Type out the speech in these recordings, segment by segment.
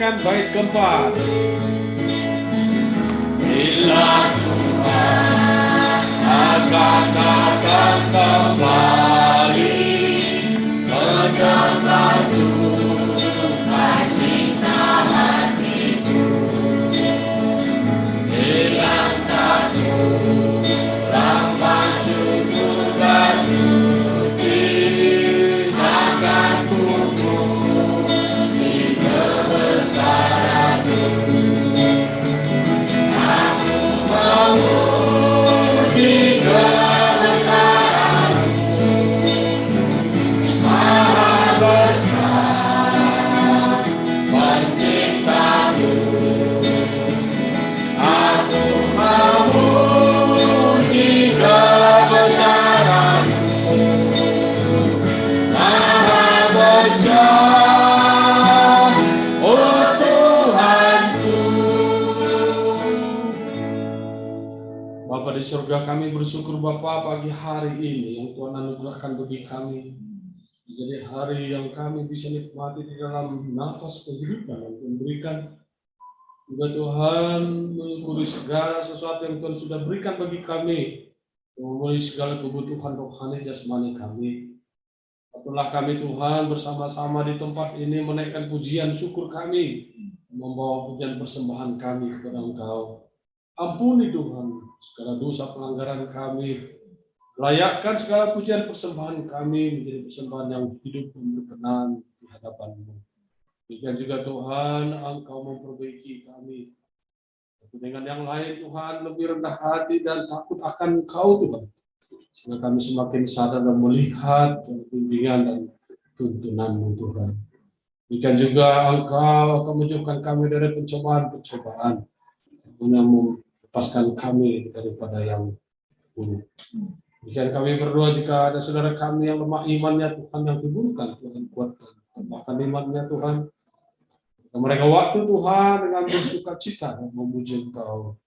menunaikan bait keempat. Bila Tuhan akan datang kembali, menambah sukacita hatiku, hilang takut masuk surga suci, akan puji kebesaran-Mu. Aku memuji kebesaran-Mu, Maha besar pencipta-Mu. Aku memuji kebesaran-Mu, Maha besar, oh Tuhanku. Bapa di surga, kami bersyukur Bapa pagi hari ini yang Tuhan anugerahkan bagi kami. Jadi hari yang kami bisa nikmati di dalam nafas kehidupan yang Tuhan berikan. Juga Tuhan mensyukuri segala sesuatu yang Tuhan sudah berikan bagi kami. Memenuhi segala kebutuhan rohani jasmani kami. Itulah kami Tuhan bersama-sama di tempat ini menaikkan pujian syukur kami. Membawa pujian persembahan kami kepada Engkau. Ampuni Tuhan segala dosa pelanggaran kami. Layakkan segala pujian persembahan kami menjadi persembahan yang hidup dan berkenan di hadapan-Mu. Demikian juga Tuhan, Engkau memperbaiki kami. Dengan yang lain Tuhan, lebih rendah hati dan takut akan Engkau Tuhan. Sehingga kami semakin sadar dan melihat bimbingan dan tuntunan-Mu Tuhan. Demikian juga Engkau akan menjauhkan kami dari pencobaan-pencobaan. Yang melepaskan kami daripada yang buruk. Demikian kami berdoa jika ada saudara kami yang lemah imannya Tuhan yang kuburkan, Tuhan kuatkan. Tambahkan imannya Tuhan. Dan mereka waktu Tuhan dengan bersukacita dan memuji Engkau.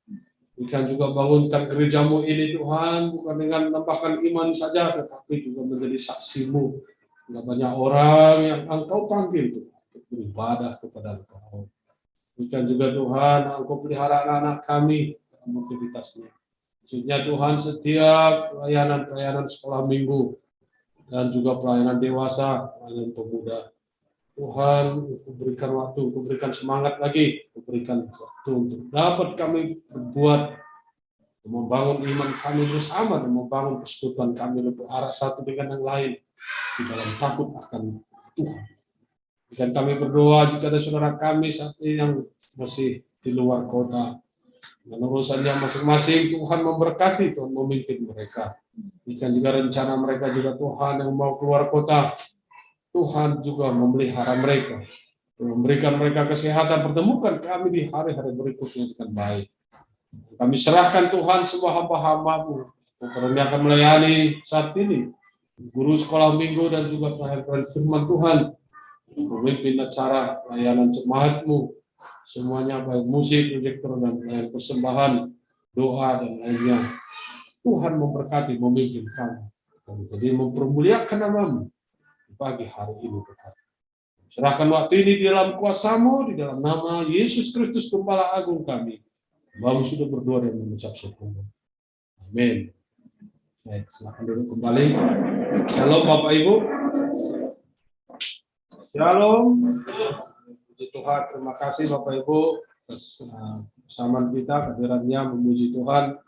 Demikian juga bangunkan gereja-Mu ini Tuhan, bukan dengan menambahkan iman saja, tetapi juga menjadi saksi-Mu. Tidak banyak orang yang Engkau panggil Tuhan, untuk beribadah kepada Engkau. Demikian juga Tuhan, Engkau pelihara anak-anak kami dalam aktivitasnya. Maksudnya Tuhan setiap pelayanan sekolah minggu dan juga pelayanan dewasa, pelayanan pemuda. Tuhan, berikan waktu, berikan semangat lagi, berikan waktu untuk dapat kami berbuat, membangun iman kami bersama dan membangun persekutuan kami untuk arah satu dengan yang lain di dalam takut akan Tuhan. Dan kami berdoa jika ada saudara kami saat ini yang masih di luar kota, dan urusannya masing-masing, Tuhan memberkati, Tuhan memimpin mereka. Demikian juga rencana mereka juga Tuhan yang mau keluar kota, Tuhan juga memelihara mereka, memberikan mereka kesehatan, pertemukan kami di hari-hari berikutnya dengan baik. Kami serahkan Tuhan semua hamba-hamba-Mu yang akan melayani saat ini, guru sekolah minggu dan juga pelayan firman Tuhan, memimpin acara layanan jemaat-Mu, semuanya baik musik, proyektor dan pelayan persembahan, doa dan lainnya. Tuhan memberkati, memimpin kami. Jadi mempermuliakan nama-Mu di pagi hari ini Tuhan. Serahkan waktu ini di dalam kuasa-Mu, di dalam nama Yesus Kristus Gembala Agung kami. Kami sudah berdoa dan mengucap syukur. Amin. Baik, silakan duduk kembali. Shalom Bapak Ibu. Shalom. Puji Tuhan, terima kasih Bapak Ibu atas bersamaan kita, kehadirannya memuji Tuhan.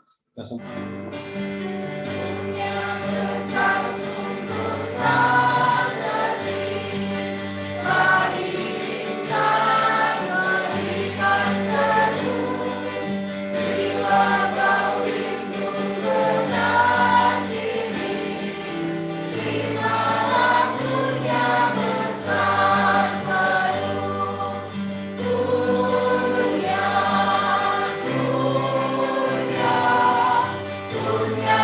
Dunia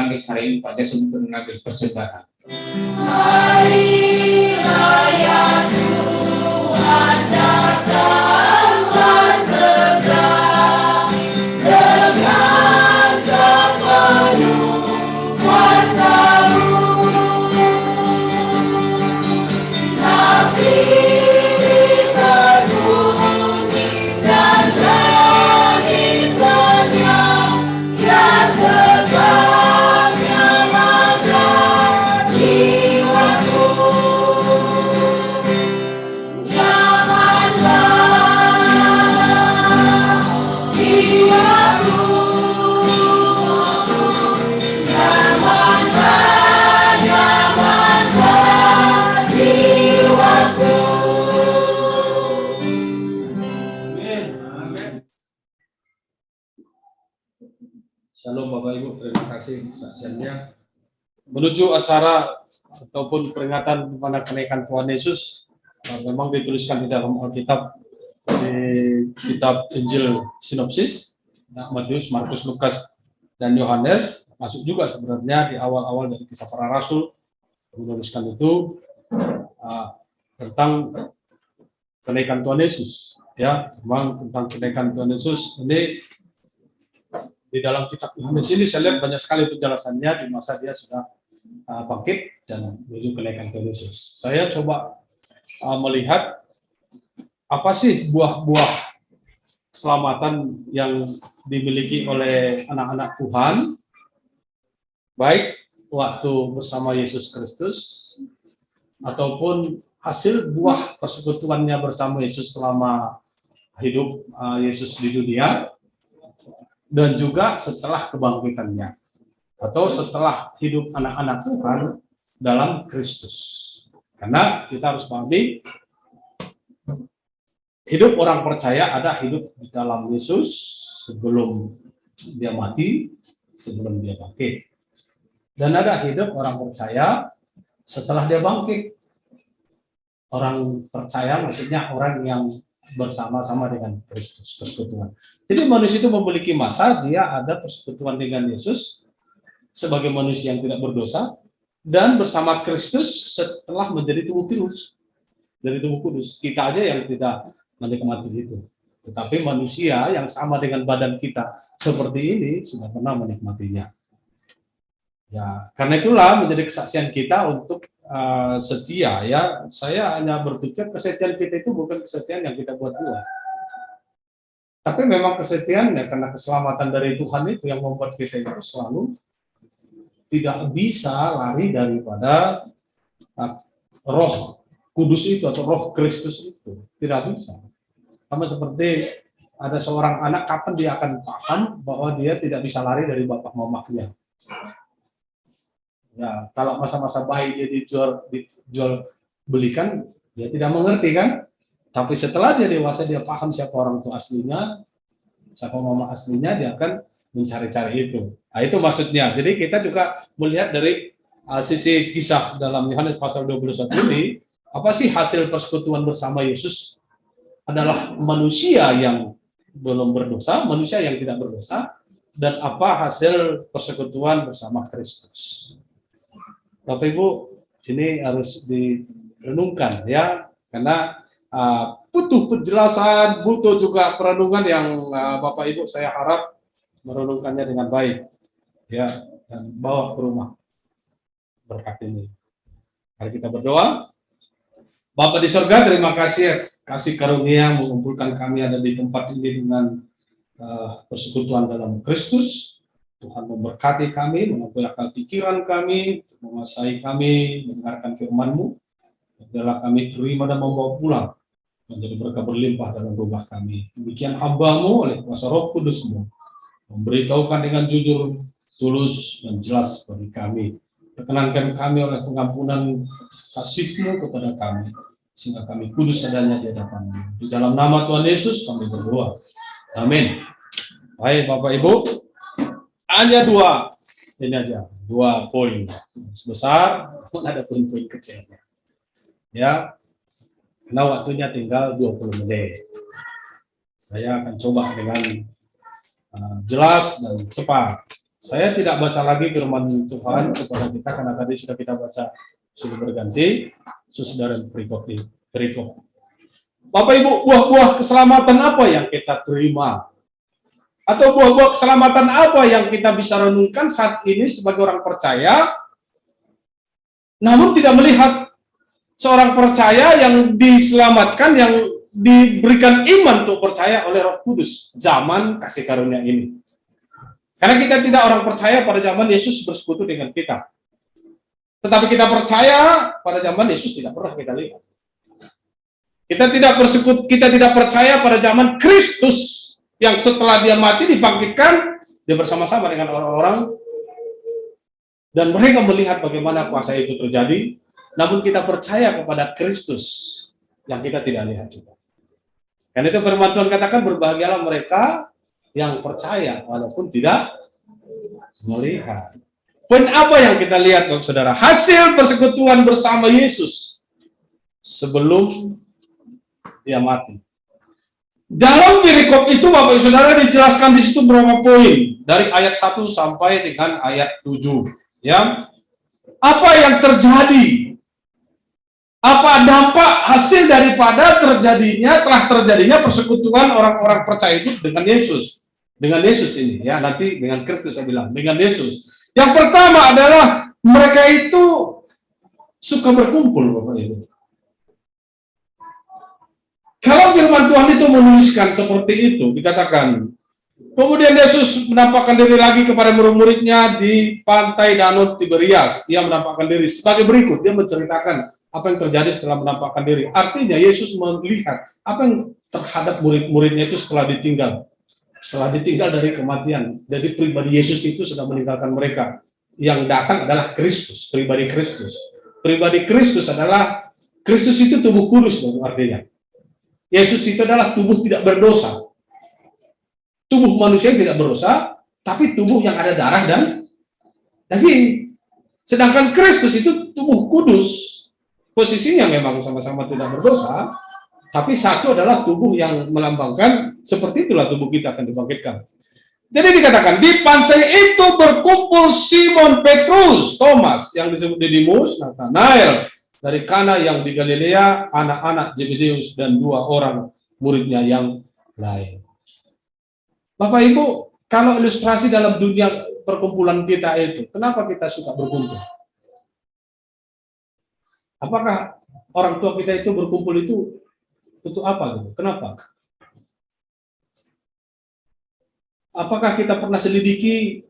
bangkit hari ini Pak Jason untuk mengambil persembahan. Hari raya Tuhan datanglah segera dengan sepenuh kuasa-Mu. Nafiri berbunyi dan langit lenyap, ya sebabnya maka jiwaku nyamanlah, jiwaku nyamanlah, nyamanlah jiwaku. Amin. Shalom Bapak Ibu, terima kasih kesaksiannya. Menuju acara ataupun peringatan kepada kenaikan Tuhan Yesus, memang dituliskan di dalam Alkitab, di kitab Injil Sinopsis, Matius, Markus, Lukas, dan Yohanes, masuk juga sebenarnya di awal-awal dari Kisah Para Rasul, menuliskan itu tentang kenaikan Tuhan Yesus. Ya, memang tentang kenaikan Tuhan Yesus ini di dalam kitab Yohanes ini saya lihat banyak sekali penjelasannya di masa dia sudah bangkit dan menuju kenaikan Tuhan Yesus. Saya coba melihat apa sih buah-buah keselamatan yang dimiliki oleh anak-anak Tuhan, baik waktu bersama Yesus Kristus ataupun hasil buah persekutuannya bersama Yesus selama hidup Yesus di dunia, dan juga setelah kebangkitannya atau setelah hidup anak-anak Tuhan dalam Kristus. Karena kita harus pahami, hidup orang percaya ada hidup di dalam Yesus sebelum dia mati, sebelum dia bangkit. Dan ada hidup orang percaya setelah dia bangkit. Orang percaya maksudnya orang yang bersama-sama dengan Kristus, persekutuan. Jadi manusia itu memiliki masa dia ada persekutuan dengan Yesus sebagai manusia yang tidak berdosa dan bersama Kristus setelah menjadi tubuh kudus. Dari tubuh kudus, kita aja yang tidak menikmati itu. Tetapi manusia yang sama dengan badan kita seperti ini sudah pernah menikmatinya. Ya, karena itulah menjadi kesaksian kita untuk setia. Ya, saya hanya berpikir kesetiaan kita itu bukan kesetiaan yang kita buat-buat. Tapi memang kesetiaan ya karena keselamatan dari Tuhan itu yang membuat kita itu selalu tidak bisa lari daripada Roh Kudus itu atau Roh Kristus itu. Tidak bisa. Sama seperti ada seorang anak, kapan dia akan paham bahwa dia tidak bisa lari dari bapak mamanya. Ya, kalau masa-masa bayi dia dijual belikan, dia tidak mengerti kan? Tapi setelah dia dewasa, dia paham siapa orang tua aslinya, siapa mama aslinya, dia akan mencari-cari itu. Nah, itu maksudnya. Jadi kita juga melihat dari sisi kisah dalam Yohanes pasal 21 ini, apa sih hasil persekutuan bersama Yesus? Adalah manusia yang belum berdosa, manusia yang tidak berdosa, dan apa hasil persekutuan bersama Kristus. Bapak Ibu, ini harus direnungkan ya, karena butuh penjelasan, butuh juga perenungan yang Bapak Ibu saya harap merenungkannya dengan baik ya, dan bawa ke rumah berkat ini. Mari kita berdoa. Bapa di surga, terima kasih kasih karunia mengumpulkan kami ada di tempat ini dengan persekutuan dalam Kristus. Tuhan memberkati kami, mengampuni akal pikiran kami, menguasai kami, mendengarkan firman-Mu. Biarlah kami terima dan membawa pulang menjadi berkah berlimpah dalam rumah kami. Demikian hamba-Mu oleh kuasa Roh Kudus-Mu memberitahukan dengan jujur, tulus, dan jelas bagi kami. Perkenankan kami oleh pengampunan kasih-Mu kepada kami, sehingga kami kudus adanya di hadapan-Mu. Di dalam nama Tuhan Yesus kami berdoa. Amin. Baik Bapak Ibu, hanya ini aja, 2 poin besar, ada poin-poin kecilnya. Ya, karena waktunya tinggal 20 menit. Saya akan coba dengan jelas dan cepat. Saya tidak baca lagi firman Tuhan kepada kita karena tadi sudah kita baca sudah berganti. Saudara berikut. Bapak Ibu, buah-buah keselamatan apa yang kita terima? Atau buah-buah keselamatan apa yang kita bisa renungkan saat ini sebagai orang percaya, namun tidak melihat seorang percaya yang diselamatkan, yang diberikan iman untuk percaya oleh Roh Kudus zaman kasih karunia ini. Karena kita tidak orang percaya pada zaman Yesus bersekutu dengan kita. Tetapi kita percaya pada zaman Yesus tidak pernah kita lihat. Kita tidak percaya pada zaman Kristus yang setelah dia mati dibangkitkan, dia bersama-sama dengan orang-orang dan mereka melihat bagaimana kuasa itu terjadi. Namun kita percaya kepada Kristus yang kita tidak lihat juga. Karena itu firman Tuhan katakan berbahagialah mereka yang percaya walaupun tidak melihat. Poin apa yang kita lihat, saudara? Hasil persekutuan bersama Yesus sebelum dia mati. Dalam perikop itu, Bapak Ibu Saudara, dijelaskan di situ beberapa poin dari ayat 1 sampai dengan ayat 7. Ya, apa yang terjadi? Apa dampak hasil daripada telah terjadinya persekutuan orang-orang percaya itu dengan Yesus? Dengan Yesus ini, ya nanti dengan Kristus saya bilang, dengan Yesus. Yang pertama adalah mereka itu suka berkumpul, Bapak Ibu. Kalau firman Tuhan itu menuliskan seperti itu, dikatakan, kemudian Yesus menampakkan diri lagi kepada murid-muridnya di pantai Danau Tiberias. Dia menampakkan diri sebagai berikut, dia menceritakan apa yang terjadi setelah menampakkan diri. Artinya Yesus melihat apa yang terhadap murid-muridnya itu setelah ditinggal dari kematian. Jadi pribadi Yesus itu sudah meninggalkan mereka. Yang datang adalah Kristus, pribadi Kristus. Pribadi Kristus adalah, Kristus itu tubuh kudus, artinya. Yesus itu adalah tubuh tidak berdosa. Tubuh manusia tidak berdosa, tapi tubuh yang ada darah dan daging. Sedangkan Kristus itu tubuh kudus. Posisinya memang sama-sama tidak berdosa, tapi satu adalah tubuh yang melambangkan, seperti itulah tubuh kita akan dibangkitkan. Jadi dikatakan, di pantai itu berkumpul Simon Petrus, Thomas, yang disebut Didimus, Nathanael, dari Kana yang di Galilea, anak-anak Zebedeus, dan 2 orang muridnya yang lain. Bapak Ibu, kalau ilustrasi dalam dunia perkumpulan kita itu, kenapa kita suka berkumpul? Apakah orang tua kita itu berkumpul itu untuk apa gitu? Kenapa? Apakah kita pernah selidiki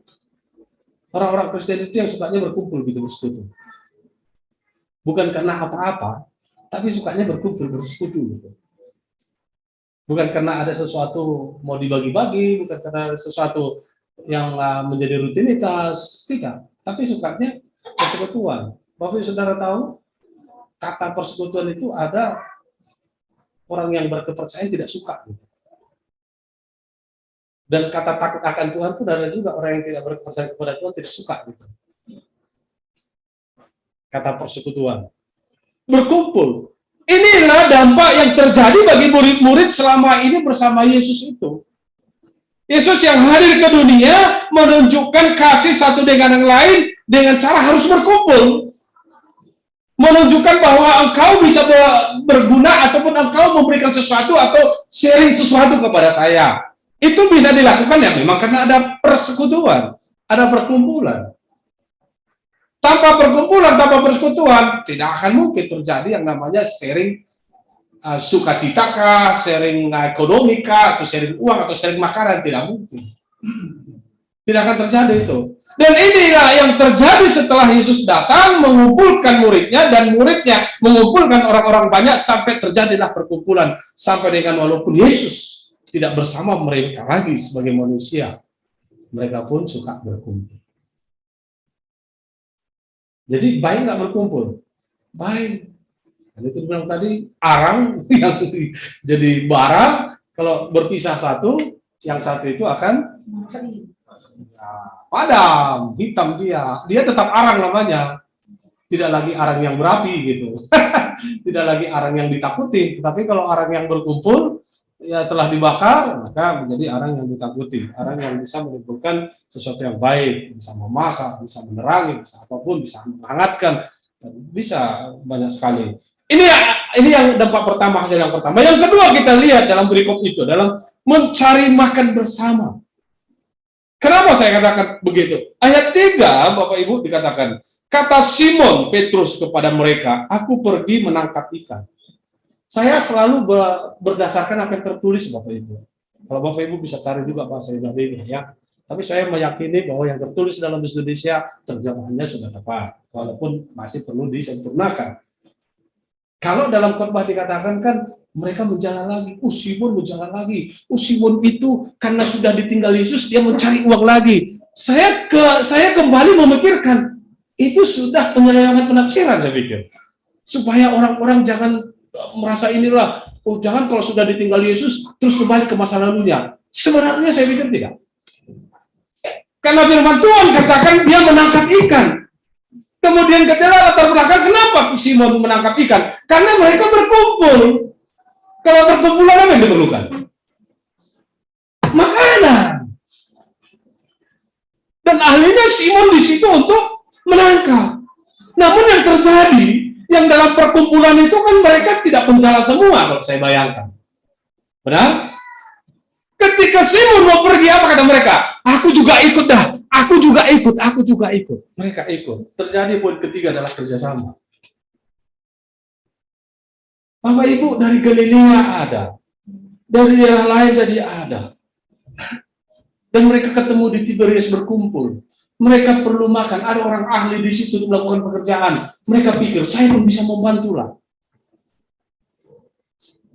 orang-orang Kristen itu yang sukanya berkumpul gitu, bersekutu? Bukan karena apa-apa, tapi sukanya berkumpul, bersekutu gitu. Bukan karena ada sesuatu mau dibagi-bagi, bukan karena sesuatu yang menjadi rutinitas, tidak. Tapi sukanya persekutuan. Bapak Saudara tahu, kata persekutuan itu ada orang yang berkepercayaan tidak suka. Gitu. Dan kata takut akan Tuhan pun ada juga orang yang tidak berkepercayaan kepada Tuhan tidak suka. Gitu. Kata persekutuan. Berkumpul. Inilah dampak yang terjadi bagi murid-murid selama ini bersama Yesus itu. Yesus yang hadir ke dunia menunjukkan kasih satu dengan yang lain dengan cara harus berkumpul. Menunjukkan bahwa engkau bisa berguna ataupun engkau memberikan sesuatu atau sharing sesuatu kepada saya. Itu bisa dilakukan ya memang karena ada persekutuan, ada perkumpulan. Tanpa perkumpulan, tanpa persekutuan, tidak akan mungkin terjadi yang namanya sharing sukacita kah, sharing ekonomi kah, atau sharing uang, atau sharing makanan, tidak mungkin. Tidak akan terjadi itu. Dan inilah yang terjadi setelah Yesus datang, mengumpulkan muridnya, dan muridnya mengumpulkan orang-orang banyak, sampai terjadilah perkumpulan. Sampai dengan walaupun Yesus tidak bersama mereka lagi sebagai manusia, mereka pun suka berkumpul. Jadi baik nggak berkumpul? Baik. Dan itu bilang tadi, arang yang jadi bara, kalau berpisah satu, yang satu itu akan padam, hitam dia tetap arang namanya, tidak lagi arang yang berapi gitu, tidak lagi arang yang ditakuti. Tetapi kalau arang yang berkumpul, ya telah dibakar, maka menjadi arang yang ditakuti, arang yang bisa menimbulkan sesuatu yang baik, bisa memasak, bisa menerangi, bisa apapun, bisa menghangatkan, bisa banyak sekali. Ini yang dampak pertama, hasil yang pertama. Yang kedua kita lihat dalam berikut itu, dalam mencari makan bersama. Kenapa saya katakan begitu? Ayat 3, Bapak Ibu, dikatakan, kata Simon Petrus kepada mereka, aku pergi menangkap ikan. Saya selalu berdasarkan apa yang tertulis, Bapak Ibu. Kalau Bapak Ibu bisa cari juga bahasa Ibrani ya. Tapi saya meyakini bahwa yang tertulis dalam bahasa Indonesia terjemahannya sudah tepat, walaupun masih perlu disempurnakan. Kalau dalam khotbah dikatakan kan mereka menjalan lagi, Simon menjalan lagi. Simon itu karena sudah ditinggal Yesus dia mencari uang lagi. Saya kembali memikirkan itu sudah penyelewengan penafsiran, saya pikir. Supaya orang-orang jangan merasa inilah, jangan kalau sudah ditinggal Yesus terus kembali ke masa lalunya. Sebenarnya saya pikir tidak. Karena firman Tuhan katakan dia menangkap ikan. Kemudian ketika latar belakang kenapa Simon menangkap ikan? Karena mereka berkumpul. Kalau berkumpulan apa yang diperlukan? Makanan. Dan ahlinya Simon di situ untuk menangkap. Namun yang terjadi, yang dalam perkumpulan itu kan mereka tidak penjala semua, kalau saya bayangkan. Benar? Ketika Simon mau pergi, apa kata mereka? Aku juga ikut dah. Aku juga ikut. Mereka ikut. Terjadi poin ketiga adalah kerjasama. Bapak Ibu dari Galilea ada. Dari daerah lain jadi ada. Dan mereka ketemu di Tiberias berkumpul. Mereka perlu makan. Ada orang ahli di situ untuk melakukan pekerjaan. Mereka pikir, saya pun bisa membantulah.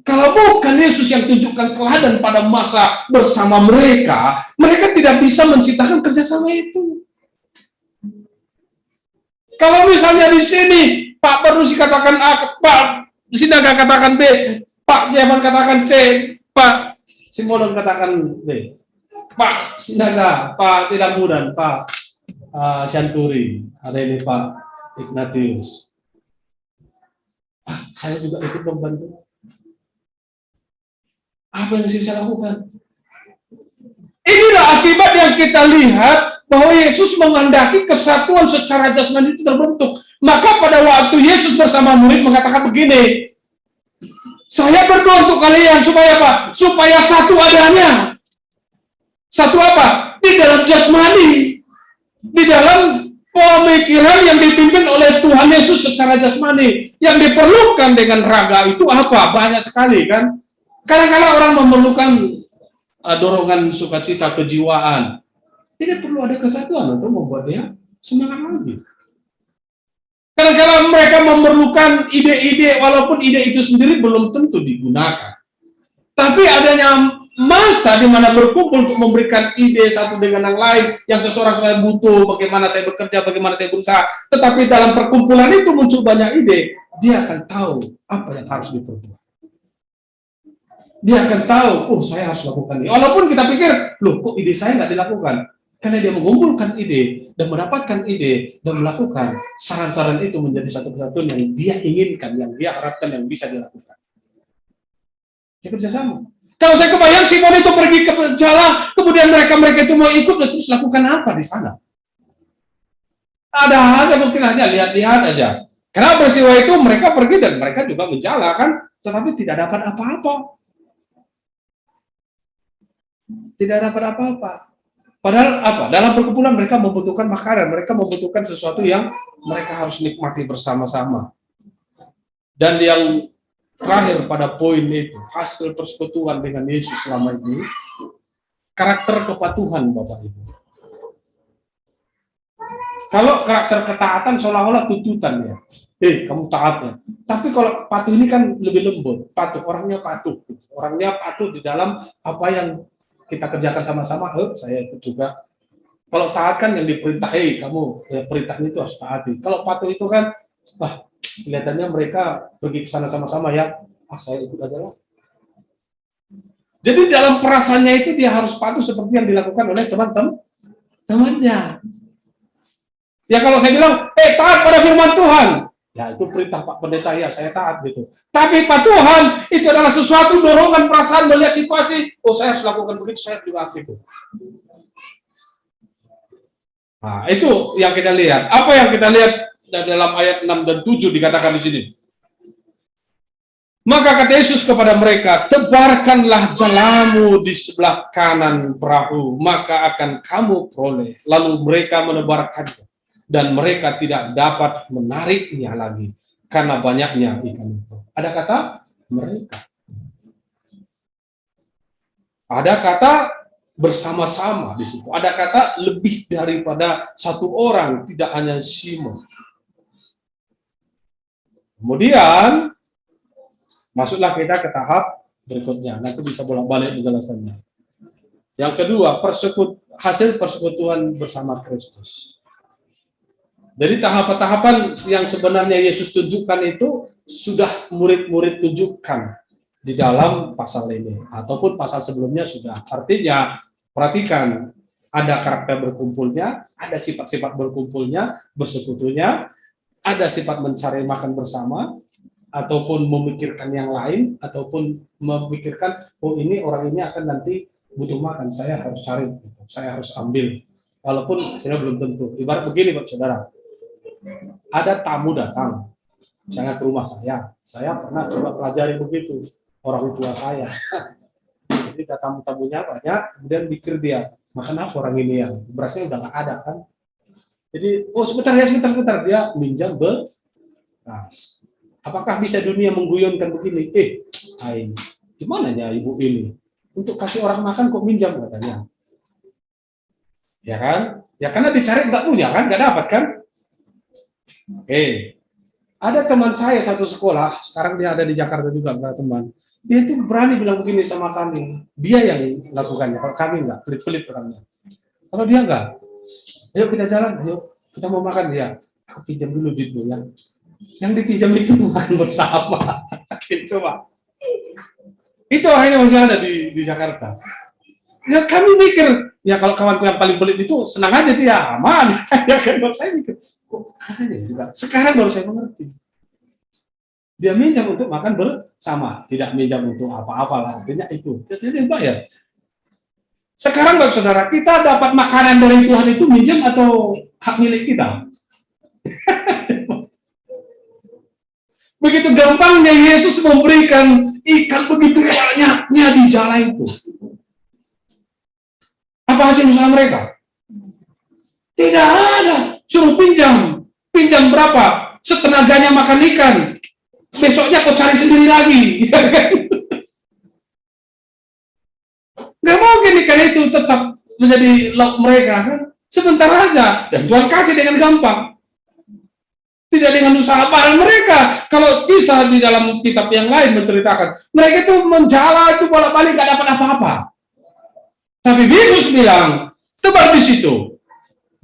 Kalau bukan Yesus yang tunjukkan teladan pada masa bersama mereka, mereka tidak bisa menciptakan kerjasama itu. Kalau misalnya di sini Pak Barus katakan A, Pak Sinaga katakan B, Pak Jaman katakan C, Pak Simolon katakan B, Pak Sinaga, Pak Tidak Mudan, Pak Syanturi, ada ini Pak Ignatius. Saya juga ikut membantu. Apa yang bisa lakukan? Inilah akibat yang kita lihat bahwa Yesus menghendaki kesatuan secara jasmani itu terbentuk. Maka pada waktu Yesus bersama murid mengatakan begini, saya berdoa untuk kalian supaya apa? Supaya satu adanya. Satu apa? Di dalam jasmani. Di dalam pemikiran yang dipimpin oleh Tuhan Yesus secara jasmani. Yang diperlukan dengan raga itu apa? Banyak sekali kan? Kadang-kadang orang memerlukan dorongan sukacita, kejiwaan. Tidak perlu ada kesatuan untuk membuat dia semangat lagi. Kadang-kadang mereka memerlukan ide-ide, walaupun ide itu sendiri belum tentu digunakan. Tapi adanya masa di mana berkumpul untuk memberikan ide satu dengan yang lain, yang seseorang saya butuh, bagaimana saya bekerja, bagaimana saya berusaha. Tetapi dalam perkumpulan itu muncul banyak ide, dia akan tahu apa yang harus diperbuat. Dia akan tahu, saya harus lakukan ini. Walaupun kita pikir, loh kok ide saya nggak dilakukan? Karena dia mengumpulkan ide, dan mendapatkan ide, dan melakukan saran-saran itu menjadi satu kesatuan yang dia inginkan, yang dia harapkan, yang bisa dilakukan. Dia kerjasama. Kalau saya kebayang Simon itu pergi ke jalan, kemudian mereka itu mau ikut, terus lakukan apa di sana? Ada aja, mungkin hanya lihat-lihat aja. Karena peristiwa itu mereka pergi dan mereka juga menjalankan, tetapi tidak dapat apa-apa. Tidak dapat apa-apa. Padahal apa? Dalam perkumpulan mereka membutuhkan makanan, mereka membutuhkan sesuatu yang mereka harus nikmati bersama-sama. Dan yang terakhir pada poin itu, hasil persekutuan dengan Yesus selama ini, karakter kepatuhan Bapak Ibu. Kalau karakter ketaatan seolah-olah tuntutan ya. Kamu taat ya. Tapi kalau patuh ini kan lebih lembut. Patuh, orangnya patuh. Orangnya patuh di dalam apa yang kita kerjakan sama-sama, saya ikut juga. Kalau taat kan yang diperintah, kamu perintahnya itu harus taati. Kalau patuh itu kan, kelihatannya mereka pergi ke sana sama-sama ya, saya ikut aja lah. Jadi dalam perasaannya itu dia harus patuh seperti yang dilakukan oleh teman-temannya. Ya kalau saya bilang, taat pada firman Tuhan, Ya itu perintah Pak Pendeta, ya saya taat gitu. Tapi Pak Tuhan, itu adalah sesuatu dorongan perasaan melihat situasi. Oh saya harus lakukan begitu, saya juga aktif. Nah itu yang kita lihat. Apa yang kita lihat dalam ayat 6 dan 7 dikatakan di sini. Maka kata Yesus kepada mereka, tebarkanlah jalamu di sebelah kanan perahu, maka akan kamu peroleh. Lalu mereka menebarkannya. Dan mereka tidak dapat menariknya lagi karena banyaknya ikan itu. Ada kata mereka. Ada kata bersama-sama di situ. Ada kata lebih daripada satu orang, tidak hanya Simon. Kemudian masuklah kita ke tahap berikutnya. Nanti bisa bolak-balik penjelasannya. Yang kedua, hasil persekutuan bersama Kristus. Jadi tahapan-tahapan yang sebenarnya Yesus tunjukkan itu sudah murid-murid tunjukkan di dalam pasal ini. Ataupun pasal sebelumnya sudah. Artinya, perhatikan, ada karakter berkumpulnya, ada sifat-sifat berkumpulnya, bersekutunya, ada sifat mencari makan bersama, ataupun memikirkan yang lain, ataupun memikirkan, oh ini orang ini akan nanti butuh makan, saya harus cari, saya harus ambil. Walaupun saya belum tentu. Ibarat begini Pak Saudara. Ada tamu datang, misalnya ke rumah saya pernah coba pelajari begitu, orang tua saya. Jadi tamu-tamunya banyak, kemudian pikir dia, makan apa orang ini yang berasnya udah nggak ada kan? Jadi, oh sebentar, dia minjam beras. Apakah bisa dunia mengguyonkan begini? Gimana ya ibu ini? Untuk kasih orang makan kok minjam katanya? Ya kan? Ya karena dicari nggak punya kan, nggak dapat kan? Ada teman saya satu sekolah, sekarang dia ada di Jakarta juga, teman. Dia itu berani bilang begini sama kami. Dia yang lakukannya, kalau kami enggak, pelit-pelit orangnya. Kalau dia enggak, ayo kita jalan, ayo kita mau makan dia. Aku pinjam dulu duitnya. Yang dipinjam itu makan bersama. Coba. Itu akhirnya masih ada di Jakarta. Ya kami mikir, ya kalau kawanku yang paling pelit itu senang aja dia, aman. Ya kan, saya mikir. Kok ada juga? Sekarang baru saya mengerti. Dia minjam untuk makan bersama, tidak minjam untuk apa-apa lah. Artinya itu, jadi dibayar. Sekarang Bapak Saudara, kita dapat makanan dari Tuhan itu minjam atau hak milik kita? Begitu gampangnya Yesus memberikan ikan begitu banyaknya di jala itu. Apa hasil usaha mereka? Tidak ada. Suruh pinjam berapa? Setenaganya makan ikan. Besoknya kau cari sendiri lagi. Gak mungkin ikan itu tetap menjadi lauk mereka kan? Sebentar aja. Dan Tuhan kasih dengan gampang. Tidak dengan usaha barang mereka. Kalau kisah di dalam kitab yang lain menceritakan, mereka itu menjala itu bolak-balik gak dapat apa-apa. Tapi Yesus bilang, tebar di situ.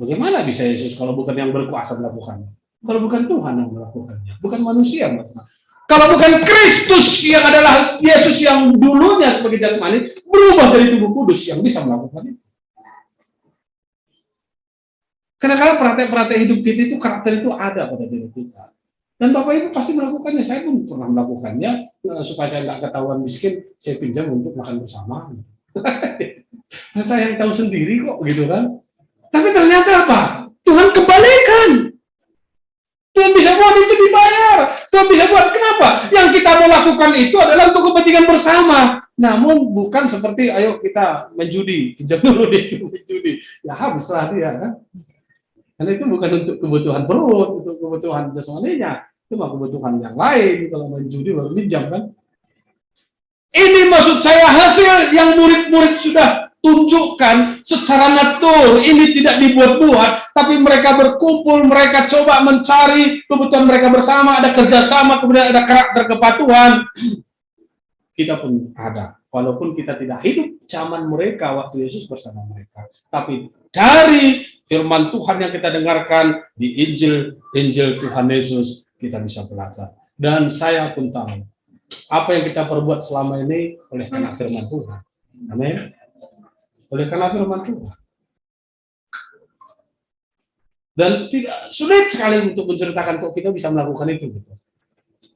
Bagaimana bisa Yesus kalau bukan yang berkuasa melakukannya? Kalau bukan Tuhan yang melakukannya, bukan manusia yang melakukannya. Kalau bukan Kristus yang adalah Yesus yang dulunya sebagai jasmani, berubah dari tubuh kudus yang bisa melakukan itu. Karena kalau praktek-praktek hidup kita itu, karakter itu ada pada diri kita. Dan Bapak Ibu pasti melakukannya, saya pun pernah melakukannya, supaya saya nggak ketahuan miskin, saya pinjam untuk makan bersama. Saya yang tahu sendiri kok, gitu kan. Tapi ternyata apa? Tuhan kembalikan. Tuhan bisa buat itu dibayar. Tuhan bisa buat, kenapa? Yang kita mau lakukan itu adalah untuk kepentingan bersama. Namun bukan seperti, ayo kita menjudi, pinjam dulu dia menjudi. Ya habislah dia. Kan? Karena itu bukan untuk kebutuhan perut, untuk kebutuhan jasmaninya. Itu mah kebutuhan yang lain. Kalau menjudi baru pinjam kan. Ini maksud saya hasil yang murid-murid sudah tunjukkan secara natur. Ini tidak dibuat-buat, tapi mereka berkumpul, mereka coba mencari kebutuhan mereka bersama, ada kerjasama, kemudian ada karakter kepatuhan. Kita pun ada, walaupun kita tidak hidup zaman mereka waktu Yesus bersama mereka. Tapi dari firman Tuhan yang kita dengarkan di Injil Tuhan Yesus, kita bisa belajar. Dan saya pun tahu apa yang kita perbuat selama ini oleh karena firman Tuhan. Amin. Oleh karena firman Tuhan. Dan tidak sulit sekali untuk menceritakan kok kita bisa melakukan itu. Gitu.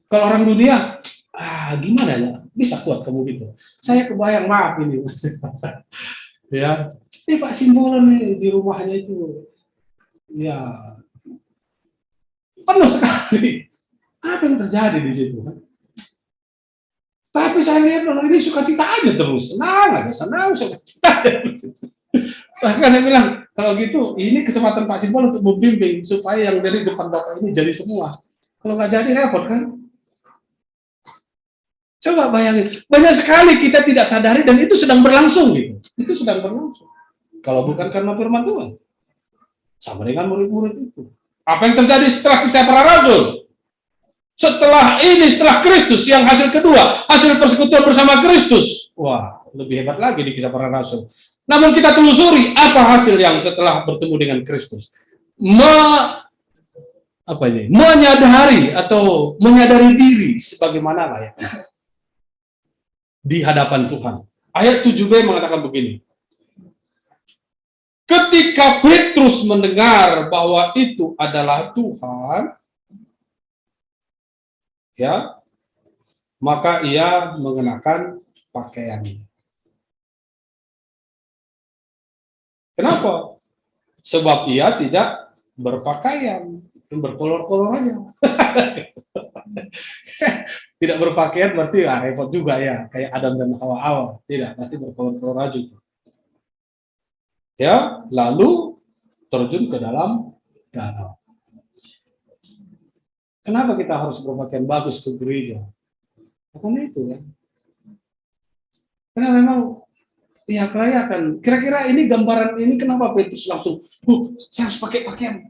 Kalau orang dunia, gimana ya? Bisa kuat kamu gitu. Saya kebayang, maaf ini. Ya, ini Pak Simbolon nih di rumahnya itu, ya penuh sekali. Apa yang terjadi di situ? Kan? Tapi saya lihat orang ini sukacita aja terus, senang, sukacita. Bahkan saya bilang, kalau gitu, ini kesempatan Pak Simbol untuk membimbing supaya yang dari depan Bapak ini jadi semua. Kalau nggak jadi repot kan? Coba bayangin, banyak sekali kita tidak sadari dan itu sedang berlangsung gitu. Itu sedang berlangsung. Kalau bukan karena firman Tuhan, sama dengan murid-murid itu. Apa yang terjadi setelah kisah para rasul? Setelah ini, setelah Kristus, yang hasil kedua, hasil persekutuan bersama Kristus. Wah, lebih hebat lagi di kisah para rasul. Namun kita telusuri apa hasil yang setelah bertemu dengan Kristus. Menyadari atau menyadari diri sebagaimana layaknya di hadapan Tuhan. Ayat 7b mengatakan begini. Ketika Petrus mendengar bahwa itu adalah Tuhan, ya, maka ia mengenakan pakaiannya. Kenapa? Sebab ia tidak berpakaian, berkolor-kolor aja. Tidak berpakaian berarti repot juga ya, kayak Adam dan Hawa. Tidak, berarti berkolor-kolor aja. Ya, lalu terjun ke dalam danau. Kenapa kita harus berpakaian bagus ke gereja? Karena itu ya. Karena memang ya kelayakan. Kira-kira ini gambaran ini kenapa Petrus langsung, saya harus pakai pakaian.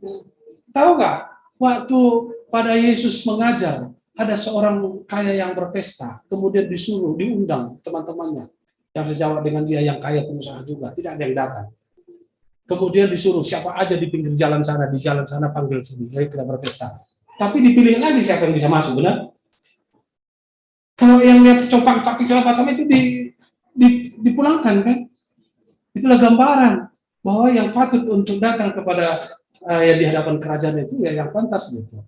Tahu nggak? Waktu pada Yesus mengajar, ada seorang kaya yang berpesta, kemudian disuruh, diundang teman-temannya yang sejawat dengan dia yang kaya pengusaha juga, tidak ada yang datang. Kemudian disuruh siapa aja di pinggir jalan sana, di jalan sana panggil sini, ayo kita berpesta. Tapi dipilih lagi siapa yang bisa masuk, benar? Kalau yang lihat copang caki segala macam itu dipulangkan kan? Itulah gambaran bahwa yang patut untuk datang kepada yang di hadapan kerajaan itu ya yang pantas gitu.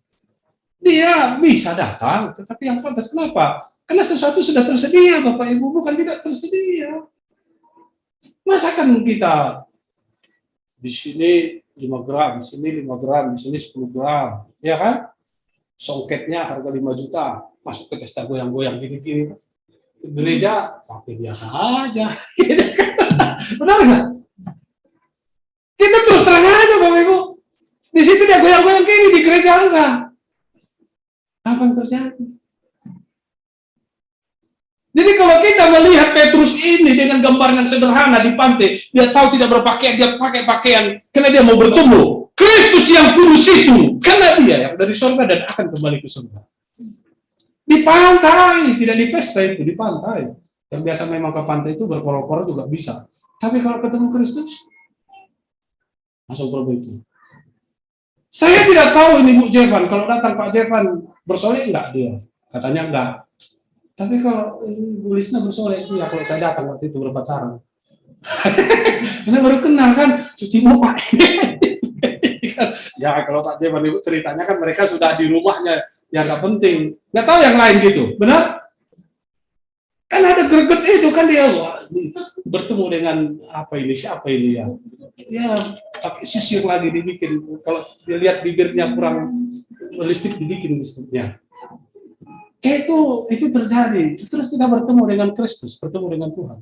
Dia bisa datang, tetapi yang pantas kenapa? Karena sesuatu sudah tersedia, Bapak Ibu, bukan tidak tersedia. Masakan kita di sini 5 gram, di sini 5 gram, di sini 10 gram, ya kan? Songketnya harga 5 juta, masuk ke pesta goyang-goyang gini-gini. Gereja pakai biasa aja. Benar nggak? Kita terus terang aja, Bapak Ibu. Di situ dia goyang-goyang gini, di gereja enggak. Apa yang terjadi? Jadi kalau kita melihat Petrus ini dengan gambar yang sederhana di pantai, dia tahu tidak berpakaian, dia pakai pakaian karena dia mau bertemu Kristus yang kudus itu, karena dia yang dari surga dan akan kembali ke surga. Di pantai, tidak di pesta itu, di pantai. Yang biasa memang ke pantai itu berkolor-kolor juga bisa. Tapi kalau ketemu Kristus, langsung berbeda. Saya tidak tahu ini Bu Jevan, kalau datang Pak Jevan bersolek enggak dia? Katanya enggak. Tapi kalau Bu Lisna bersolek, ya kalau saya datang waktu itu berpacaran. Karena baru kenal kan, cuci muka. Ya kalau Pak Jevan Ibu ceritanya kan mereka sudah di rumahnya, ya nggak penting. Nggak tahu yang lain gitu, benar? Kan ada greget itu kan dia bertemu dengan siapa ini ya? Ya pakai sisir lagi dibikin. Kalau dilihat bibirnya kurang listrik dibikin listriknya. Itu terjadi. Terus kita bertemu dengan Kristus, bertemu dengan Tuhan.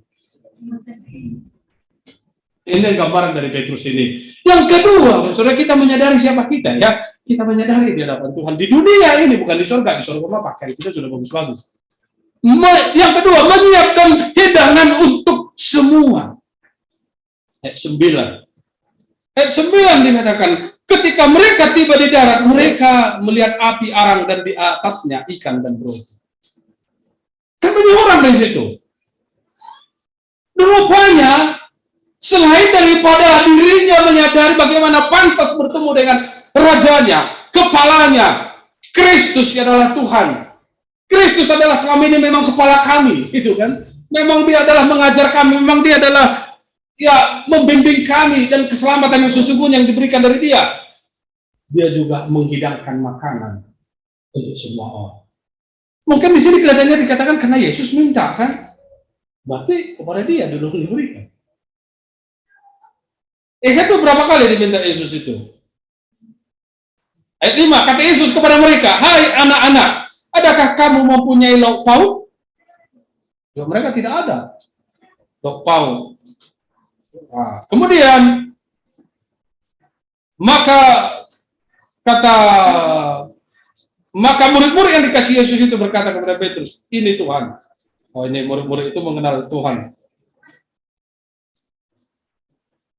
Ini gambaran dari Petrus ini. Yang kedua, saudara, kita menyadari siapa kita ya. Kita menyadari di hadapan Tuhan di dunia ini, bukan di surga. Di surga mah pakaian kita sudah bagus-bagus. Yang kedua, menyiapkan hidangan untuk semua. Ayat 9. Ayat 9 dikatakan, ketika mereka tiba di darat, mereka melihat api arang dan di atasnya ikan dan roti. Kan banyak orang di situ. Rupanya, selain daripada dirinya menyadari bagaimana pantas bertemu dengan rajanya, kepalanya, Kristus adalah Tuhan. Kristus adalah selama ini memang kepala kami, gitu kan? Memang dia adalah mengajar kami, memang dia adalah ya membimbing kami dan keselamatan yang sesungguhnya yang diberikan dari dia. dia juga menghidangkan makanan untuk semua orang. Mungkin di sini kelihatannya dikatakan karena Yesus minta kan, berarti kepada dia dulu diberikan. Itu berapa kali diminta Yesus itu? Ayat 5, kata Yesus kepada mereka, hai anak-anak, adakah kamu mempunyai lauk pauk? Ya, mereka tidak ada lauk pauk. Nah, kemudian maka murid-murid yang dikasih Yesus itu berkata kepada Petrus, ini Tuhan. Oh, ini murid-murid itu mengenal Tuhan.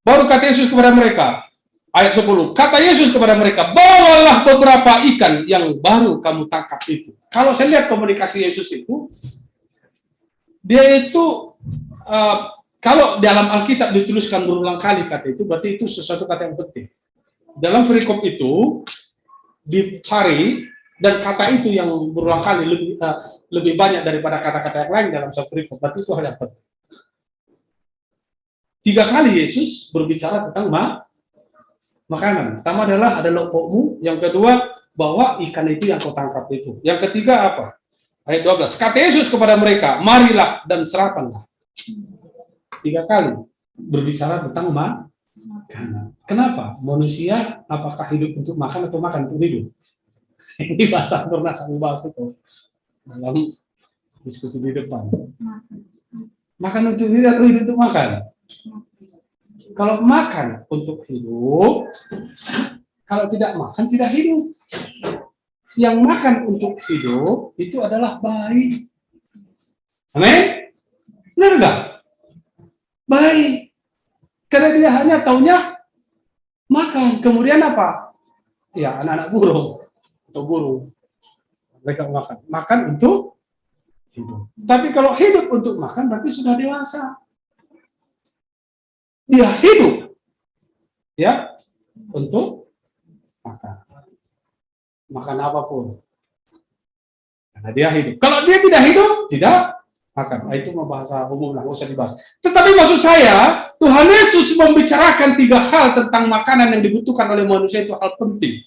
Baru kata Yesus kepada mereka, ayat 10, kata Yesus kepada mereka, bawalah beberapa ikan yang baru kamu tangkap itu. Kalau saya lihat komunikasi Yesus itu, dia itu, kalau dalam Alkitab dituliskan berulang kali kata itu, berarti itu sesuatu kata yang penting. Dalam perikop itu, dicari, dan kata itu yang berulang kali lebih banyak daripada kata-kata yang lain dalam satu perikop, berarti itu hal yang penting. 3 kali Yesus berbicara tentang makanan. Pertama adalah ada lauk paukmu, yang kedua bahwa ikan itu yang kau tangkap itu. Yang ketiga apa? Ayat 12. Kata Yesus kepada mereka, marilah dan sarapanlah. 3 kali berbicara tentang makanan. Kenapa? Manusia apakah hidup untuk makan atau makan untuk hidup? Ini bahasa pernah kami bahas itu dalam diskusi di depan. Makan untuk hidup atau hidup untuk makan? Kalau makan untuk hidup, kalau tidak makan tidak hidup. Yang makan untuk hidup itu adalah bayi. Amin? Benar enggak? Bayi. Karena dia hanya taunya makan. Kemudian apa? Ya, anak-anak burung atau burung. Mereka makan. Makan untuk hidup. Tapi kalau hidup untuk makan berarti sudah dewasa. Dia hidup ya untuk makan apapun karena dia hidup. Kalau dia tidak hidup, tidak makan. Itu bahasa umum lah, nggak usah dibahas. Tetapi maksud saya, Tuhan Yesus membicarakan 3 hal tentang makanan yang dibutuhkan oleh manusia, itu hal penting.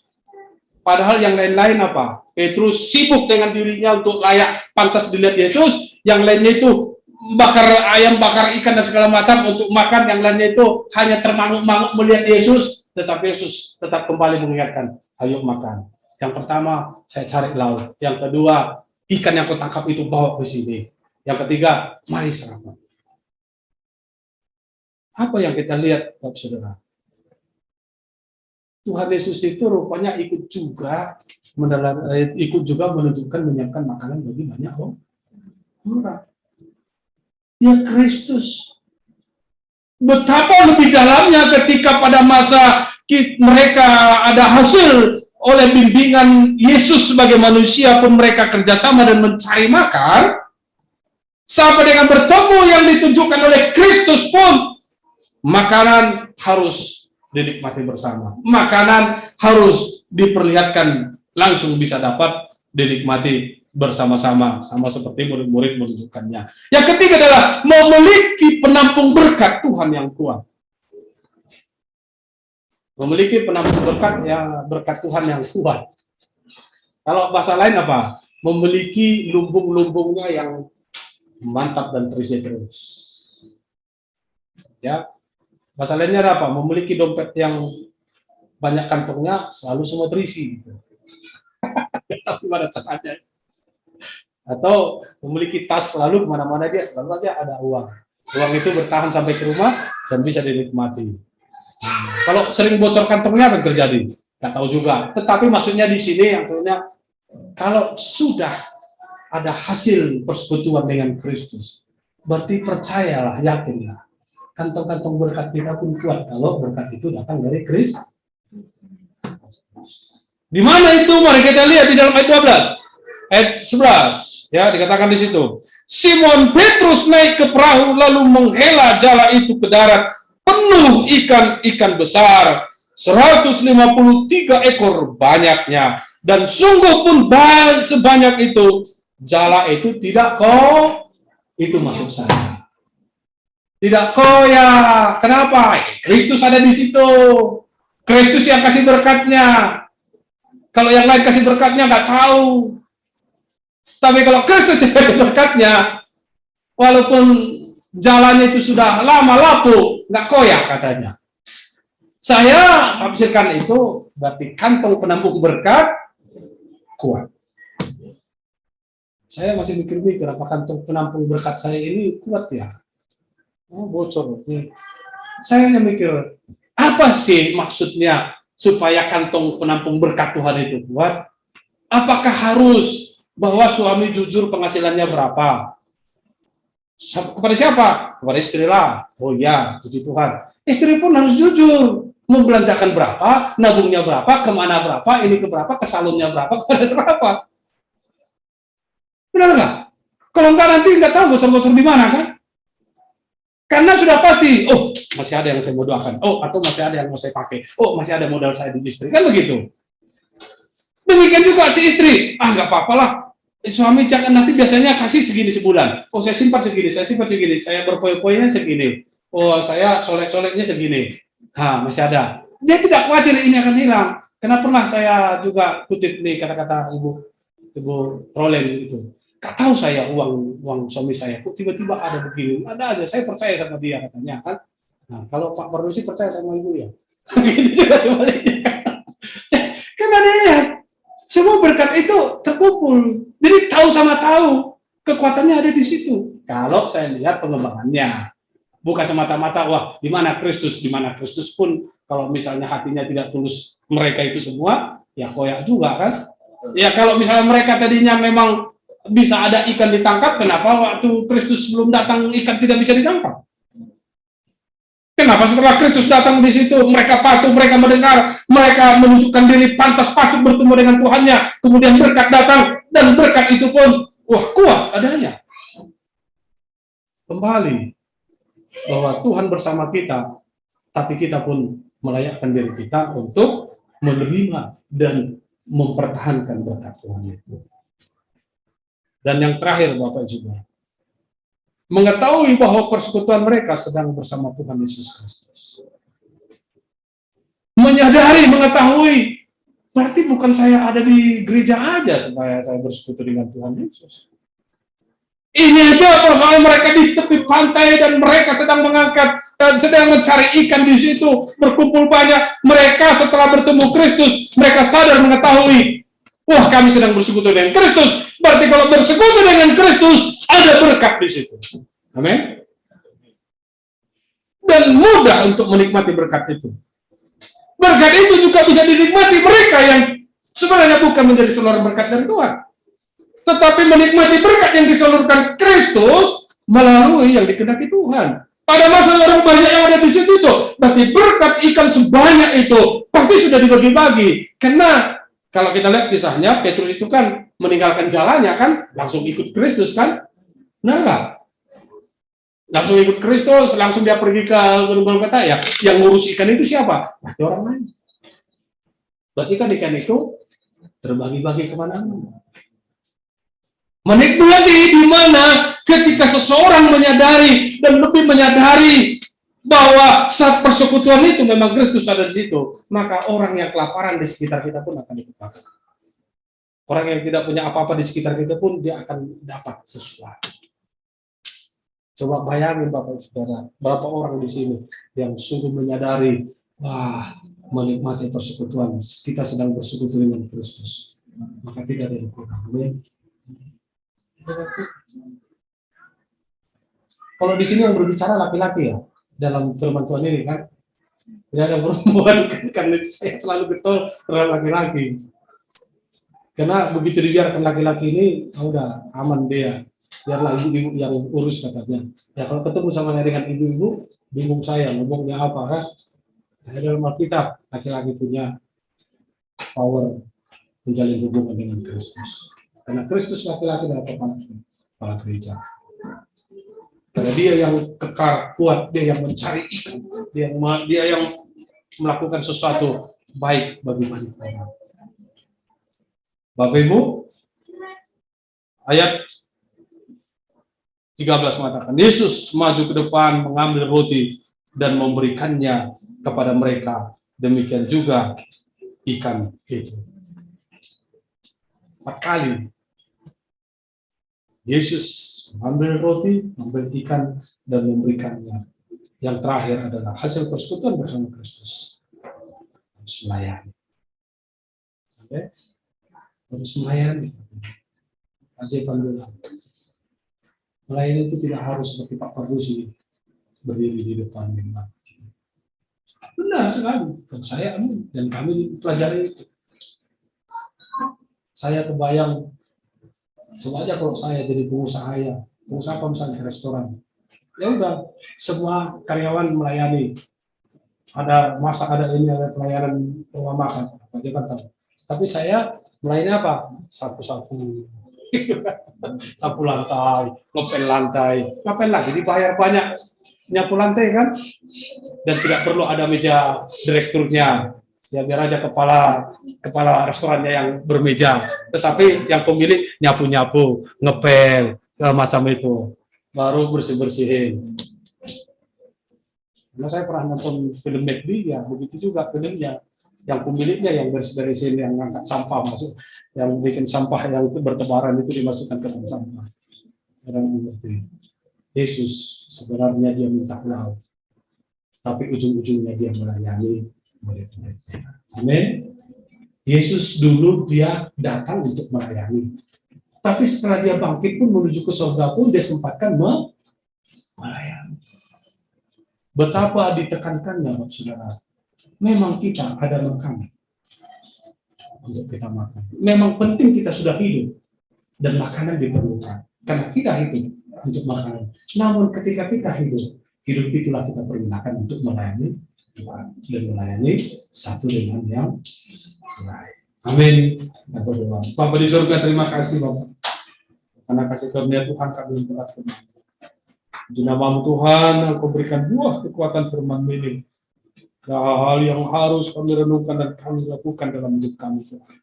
Padahal yang lain-lain apa? Petrus sibuk dengan dirinya untuk layak pantas dilihat Yesus, yang lainnya itu bakar ayam, bakar ikan dan segala macam untuk makan, yang lainnya itu hanya termanguk-manguk melihat Yesus, tetapi Yesus tetap kembali mengingatkan, ayo makan. Yang pertama, saya cari lauk. Yang kedua, ikan yang kau tangkap itu bawa ke sini. Yang ketiga, mari sarapan. Apa yang kita lihat, Bapak Saudara? Tuhan Yesus itu rupanya ikut juga menunjukkan menyiapkan makanan bagi banyak orang. Ya Kristus. Betapa lebih dalamnya ketika pada masa mereka ada hasil oleh bimbingan Yesus sebagai manusia pun mereka kerjasama dan mencari makan. Sampai dengan bertemu yang ditunjukkan oleh Kristus pun, makanan harus dinikmati bersama. Makanan harus diperlihatkan langsung bisa dapat dinikmati bersama-sama, sama seperti murid-murid menunjukkannya. Yang ketiga adalah memiliki penampung berkat Tuhan yang kuat. Memiliki penampung berkat Tuhan yang kuat. Kalau bahasa lain apa? Memiliki lumbung-lumbungnya yang mantap dan terisi terus. Ya, bahasa lainnya apa? Memiliki dompet yang banyak kantongnya selalu semua terisi. Gitu. Tapi pada caranya. Atau memiliki tas selalu kemana-mana dia selalu aja ada uang. Uang itu bertahan sampai ke rumah dan bisa dinikmati. Kalau sering bocor kantongnya apa yang terjadi? Nggak tahu juga. Tetapi maksudnya di sini yang punya kalau sudah ada hasil persekutuan dengan Kristus, berarti percayalah, yakinlah, kantong-kantong berkat kita pun kuat kalau berkat itu datang dari Kristus. Di mana itu? Mari kita lihat di dalam ayat 12, ayat 11, ya dikatakan di situ. Simon Petrus naik ke perahu lalu menghela jala itu ke darat penuh ikan-ikan besar, 153 ekor banyaknya, dan sungguh pun sebanyak itu jala itu tidak itu maksud saya. Tidak koyak. Kenapa? Kristus ada di situ. Kristus yang kasih berkatnya. Kalau yang lain kasih berkatnya nggak tahu. Tapi kalau Kristus yang kasih berkatnya, walaupun jalannya itu sudah lama lapuk, nggak koyak katanya. Saya tafsirkan itu berarti kantong penampung berkat kuat. Saya masih mikir-mikir apa kantong penampung berkat saya ini kuat ya? Oh, bocor. Saya hanya mikir, apa sih maksudnya supaya kantong penampung berkat Tuhan itu kuat? Apakah harus bahwa suami jujur penghasilannya berapa? Kepada siapa? Kepada istri lah. Oh ya, puji Tuhan. Istri pun harus jujur. Membelanjakan berapa, nabungnya berapa, kemana berapa, ini ke berapa, ke salonnya berapa, kepada berapa. Benar nggak? Kalau enggak nanti nggak tahu bocor-bocor di mana kan? Karena sudah pasti, oh masih ada yang saya mau doakan, oh atau masih ada yang mau saya pakai, oh masih ada modal saya di istri, kan begitu. Demikian juga si istri, nggak apa-apa lah, suami jangan nanti biasanya kasih segini sebulan, oh saya simpan segini, saya berpoy-poynya segini, oh saya solek-soleknya segini, masih ada. Dia tidak khawatir ini akan hilang. Karena pernah saya juga kutip nih kata-kata Ibu Rolen itu. Gak tahu saya uang suami saya, kok tiba-tiba ada begini, ada aja, saya percaya sama dia katanya kan. Nah, kalau Pak Mardusi percaya sama Ibu ya, gitu juga sebaliknya. Karena dia lihat, semua berkat itu terkumpul, jadi tahu sama tahu, kekuatannya ada di situ. Kalau saya lihat pengembangannya, bukan semata-mata, wah di mana Kristus pun, kalau misalnya hatinya tidak tulus mereka itu semua, ya koyak juga kan. Ya kalau misalnya mereka tadinya memang bisa ada ikan ditangkap, kenapa waktu Kristus belum datang ikan tidak bisa ditangkap? Kenapa setelah Kristus datang di situ mereka patuh, mereka mendengar, mereka menunjukkan diri pantas patut bertemu dengan Tuhannya, kemudian berkat datang dan berkat itu pun wah kuat adanya. Kembali bahwa Tuhan bersama kita, tapi kita pun melayakkan diri kita untuk menerima dan mempertahankan berkat Tuhan itu. Dan yang terakhir Bapak Ibu, mengetahui bahwa persekutuan mereka sedang bersama Tuhan Yesus Kristus. Menyadari, mengetahui, berarti bukan saya ada di gereja aja supaya saya bersekutu dengan Tuhan Yesus. Ini aja persoalan mereka di tepi pantai dan mereka sedang mengangkat dan sedang mencari ikan di situ, berkumpul banyak. Mereka setelah bertemu Kristus, mereka sadar mengetahui, wah kami sedang bersekutu dengan Kristus. Berarti kalau bersekutu dengan Kristus, ada berkat di situ. Amin. Dan mudah untuk menikmati berkat itu. Berkat itu juga bisa dinikmati mereka yang sebenarnya bukan menjadi saluran berkat dari Tuhan. Tetapi menikmati berkat yang disalurkan Kristus melalui yang dikehendaki Tuhan. Pada masa orang banyak yang ada di situ tuh, berarti berkat ikan sebanyak itu pasti sudah dibagi-bagi. Karena kalau kita lihat kisahnya, Petrus itu kan meninggalkan jalannya kan, langsung ikut Kristus kan? Benar nggak? Langsung ikut Kristus, langsung dia pergi ke Gunung Golgota ya. Yang ngurus ikan itu siapa? Pasti orang lain. Berarti kan ikan itu terbagi-bagi kemana-mana. Menikmati di mana ketika seseorang menyadari dan lebih menyadari bahwa saat persekutuan itu memang Kristus ada di situ, maka orang yang kelaparan di sekitar kita pun akan ikut makan. Orang yang tidak punya apa-apa di sekitar kita pun dia akan dapat sesuatu. Coba bayangin Bapak Saudara, berapa orang di sini yang sungguh menyadari, wah menikmati persekutuan, kita sedang bersekutu dengan Kristus, maka tidak ada yang kurang. Amin. Kalau di sini yang berbicara laki-laki ya, dalam firman Tuhan ini kan, tidak ada perempuan kan, karena saya selalu getol terhadap laki-laki. Karena begitu dibiarkan laki-laki ini, udah aman dia, biarlah ibu yang urus katanya. Ya kalau ketemu sama dengan ibu-ibu, bingung saya ngomongnya apa kan? Saya dalam Alkitab, laki-laki punya power menjalin hubungan dengan Kristus. Karena Kristus laki-laki adalah kepala gereja. Karena dia yang kekar, kuat, dia yang mencari ikan, dia yang melakukan sesuatu baik bagi banyak orang. Bapak Ibu, ayat 13 mengatakan, Yesus maju ke depan mengambil roti dan memberikannya kepada mereka. Demikian juga ikan itu. 4 kali. Yesus mengambil roti, mengambil ikan, dan memberikannya. Yang terakhir adalah hasil persekutuan bersama Kristus. Harus melayani. Oke? Harus melayani. Ajaib bilang, melayani itu tidak harus seperti Pak Pardusi berdiri di depan mimbar. Benar sekali. Dan saya dan kami pelajari itu. Saya kebayang, coba aja kalau saya jadi pengusaha apa misalnya restoran. Ya udah, semua karyawan melayani. Ada masak, ada ini, ada pelayanan rumah makan. Aja kan tahu. Tapi saya melayani apa? Sapu-sapu. Sapu lantai, ngepel lantai. Ngapain lagi? Dibayar banyak. Nyapu lantai kan? Dan tidak perlu ada meja direkturnya. Ya biar aja kepala restorannya yang bermeja. Tetapi yang pemilik nyapu-nyapu, ngepel, segala macam itu. Baru bersih-bersihin. Karena saya pernah nonton film McD, ya begitu juga filmnya. Yang pemiliknya yang bersih-bersihin, yang ngangkat sampah masuk, yang bikin sampah yang bertebaran itu dimasukkan ke dalam sampah. Orang mengerti. Yesus sebenarnya dia minta maaf, tapi ujung-ujungnya dia melayani murid-muridnya. Amin. Yesus dulu dia datang untuk melayani, tapi setelah dia bangkit pun menuju ke surga pun dia sempatkan melayani. Betapa ditekankannya, Bapak Saudara. Memang kita ada makan untuk kita makan. Memang penting kita sudah hidup dan makanan diperlukan karena kita hidup untuk makanan. Namun ketika kita hidup itulah kita pergunakan untuk melayani Tuhan dan melayani satu dengan yang lain. Amin. Kita berdoa. Bapa di surga, terima kasih Bapak. Karena kasih karunia Tuhan kami berat kembali. Di nama Tuhan, Engkau berikan buah kekuatan firman ini. Hal-hal yang harus kami renungkan dan kami lakukan dalam hidup kami Tuhan.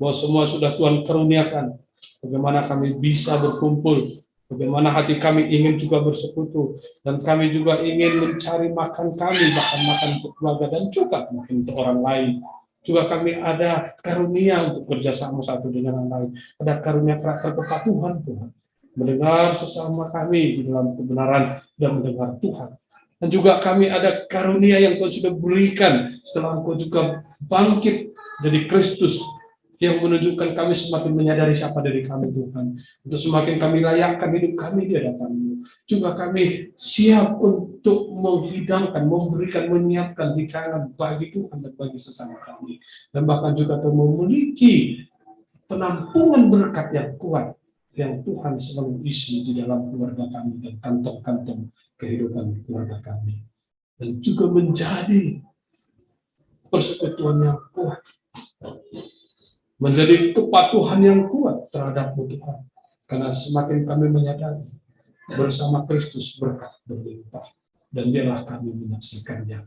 Bahwa semua sudah Tuhan karuniakan. Bagaimana kami bisa berkumpul, bagaimana hati kami ingin juga bersekutu, dan kami juga ingin mencari makan kami, bahkan makan untuk keluarga dan juga mungkin untuk orang lain. Juga kami ada karunia untuk kerjasama satu dengan yang lain. Ada karunia karakter kepatuhan Tuhan. Mendengar sesama kami di dalam kebenaran dan mendengar Tuhan. Dan juga kami ada karunia yang Tuhan sudah berikan setelah Engkau juga bangkit dari Kristus, yang menunjukkan kami semakin menyadari siapa diri kami Tuhan. Untuk semakin kami layakkan hidup kami di hadapan-Mu. Juga kami siap untuk menghidangkan, memberikan, menyiapkan hidangan bagi Tuhan dan bagi sesama kami. Dan bahkan juga memiliki penampungan berkat yang kuat yang Tuhan selalu isi di dalam keluarga kami dan kantong-kantong kehidupan keluarga kami. Dan juga menjadi persekutuan yang kuat. Menjadi kepatuhan yang kuat terhadap Tuhan. Karena semakin kami menyadari bersama Kristus berkat berlimpah. Dan biarlah kami menyaksikannya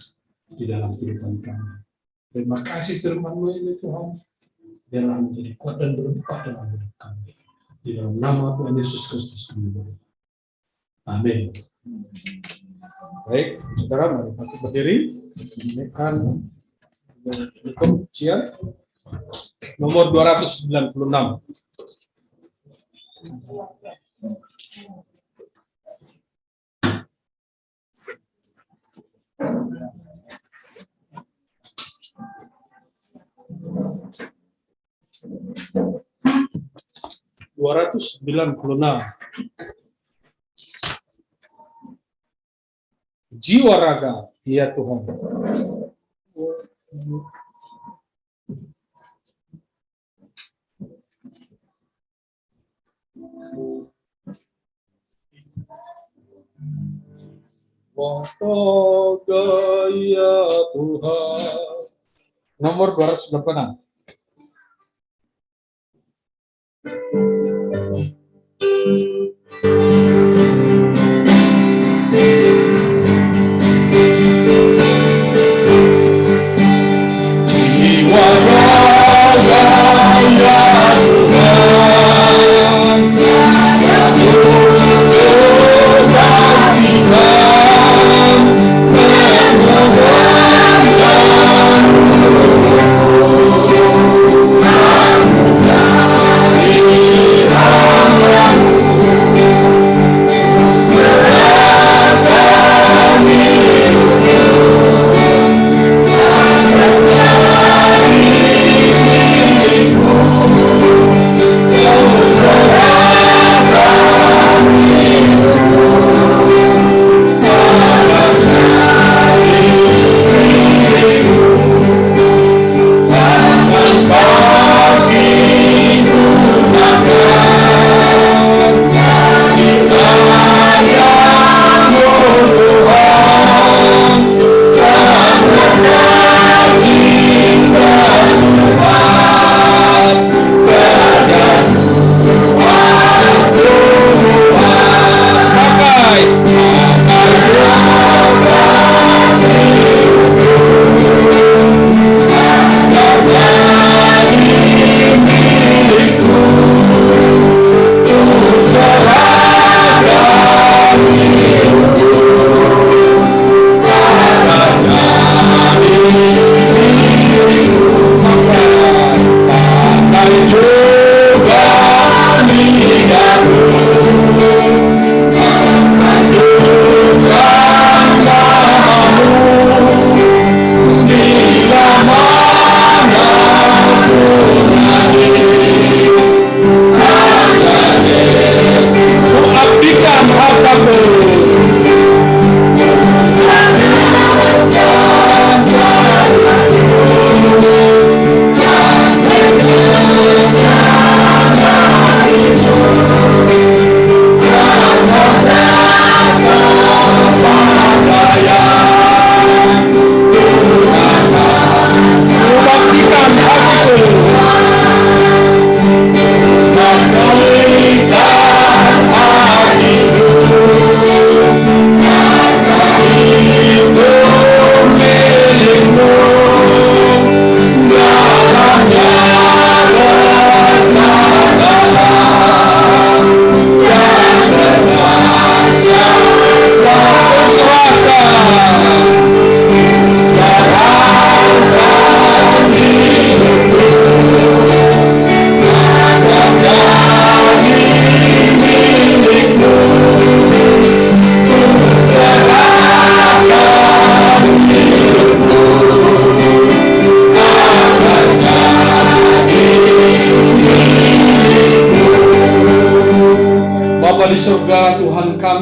di dalam kehidupan kami. Terima kasih firman-Mu ini Tuhan. Biarlah menjadi kuat dan berlimpah dalam hidup kami. Di dalam nama Tuhan Yesus Kristus kami berdoa. Amin. Baik, saudara, mari kita berdiri. Menaikkan pujian nomor 296. Jiwa raga, ya Tuhan. Raga, ya Tuhan. Nomor 296. Oh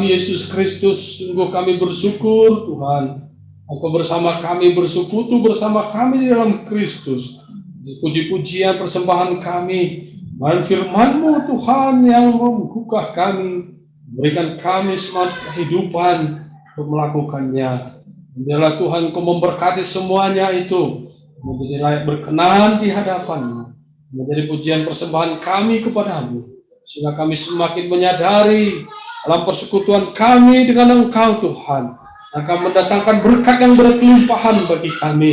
kami Yesus Kristus, sungguh kami bersyukur Tuhan. Engkau bersama kami, bersekutu bersama kami di dalam Kristus. Puji-pujian persembahan kami, dan firman-Mu Tuhan yang membuka kami, berikan kami semangat kehidupan untuk melakukannya. Biarlah Tuhan Engkau memberkati semuanya itu, menjadi layak berkenan di hadapan-Mu, menjadi pujian persembahan kami kepadamu, sehingga kami semakin menyadari dalam persekutuan kami dengan Engkau Tuhan, akan mendatangkan berkat yang berkelimpahan bagi kami,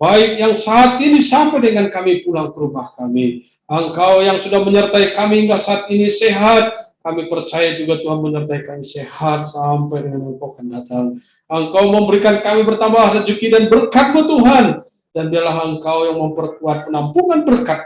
baik yang saat ini sampai dengan kami pulang ke rumah kami. Engkau yang sudah menyertai kami hingga saat ini sehat, kami percaya juga Tuhan menyertai kami sehat sampai dengan Engkau akan datang. Engkau memberikan kami bertambah rezeki dan berkat-Mu Tuhan, dan biarlah Engkau yang memperkuat penampungan berkat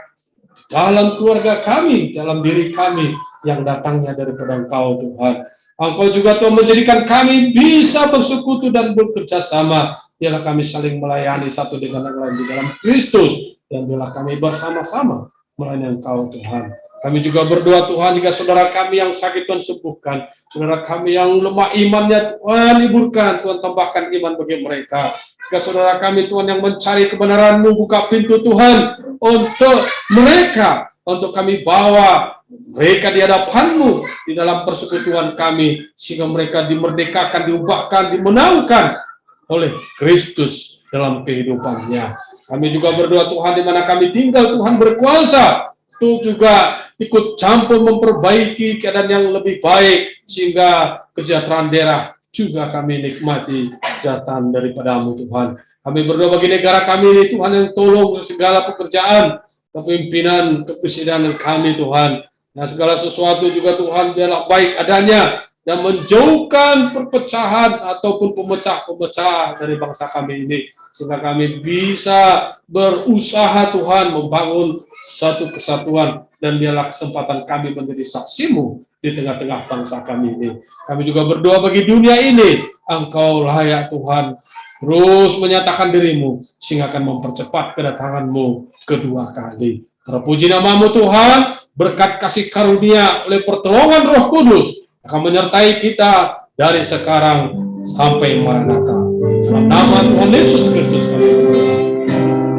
dalam keluarga kami, dalam diri kami yang datangnya daripada Engkau Tuhan. Engkau juga Tuhan menjadikan kami bisa bersekutu dan bekerja sama. Biarlah kami saling melayani satu dengan yang lain di dalam Kristus, dan biarlah kami bersama-sama melayani Engkau Tuhan. Kami juga berdoa Tuhan, jika saudara kami yang sakit Tuhan sembuhkan, saudara kami yang lemah imannya Tuhan liburkan, Tuhan tambahkan iman bagi mereka. Jika saudara kami Tuhan yang mencari kebenaran-Mu, buka pintu Tuhan untuk mereka, untuk kami bawa mereka di hadapan-Mu, di dalam persekutuan kami, sehingga mereka dimerdekakan, diubahkan, dimenangkan oleh Kristus dalam kehidupannya. Kami juga berdoa Tuhan, di mana kami tinggal Tuhan berkuasa untuk juga ikut campur memperbaiki keadaan yang lebih baik, sehingga kesejahteraan daerah juga kami nikmati kesejahteraan daripada-Mu Tuhan. Kami berdoa bagi negara kami ini Tuhan, yang tolong segala pekerjaan, kepemimpinan, kepresidenan kami Tuhan. Nah, segala sesuatu juga Tuhan biarlah baik adanya, dan menjauhkan perpecahan ataupun pemecah-pemecah dari bangsa kami ini, sehingga kami bisa berusaha Tuhan membangun satu kesatuan, dan biarlah kesempatan kami menjadi saksi-Mu di tengah-tengah bangsa kami ini. Kami juga berdoa bagi dunia ini, Engkau layak Tuhan terus menyatakan diri-Mu, sehingga akan mempercepat kedatangan-Mu kedua kali. Terpuji nama-Mu Tuhan, berkat kasih karunia oleh pertolongan Roh Kudus akan menyertai kita dari sekarang sampai Maranatha. Dalam nama Tuhan Yesus Kristus kami berdoa.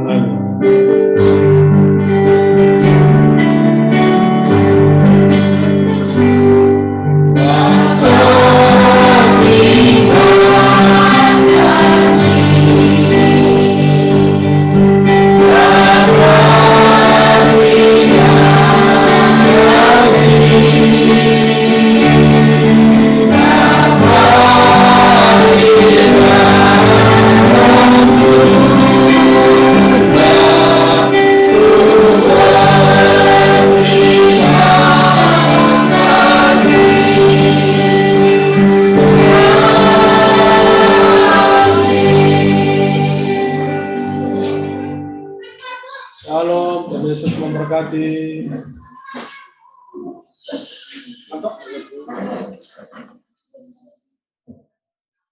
Amin. Shalom, Tuhan Yesus memberkati.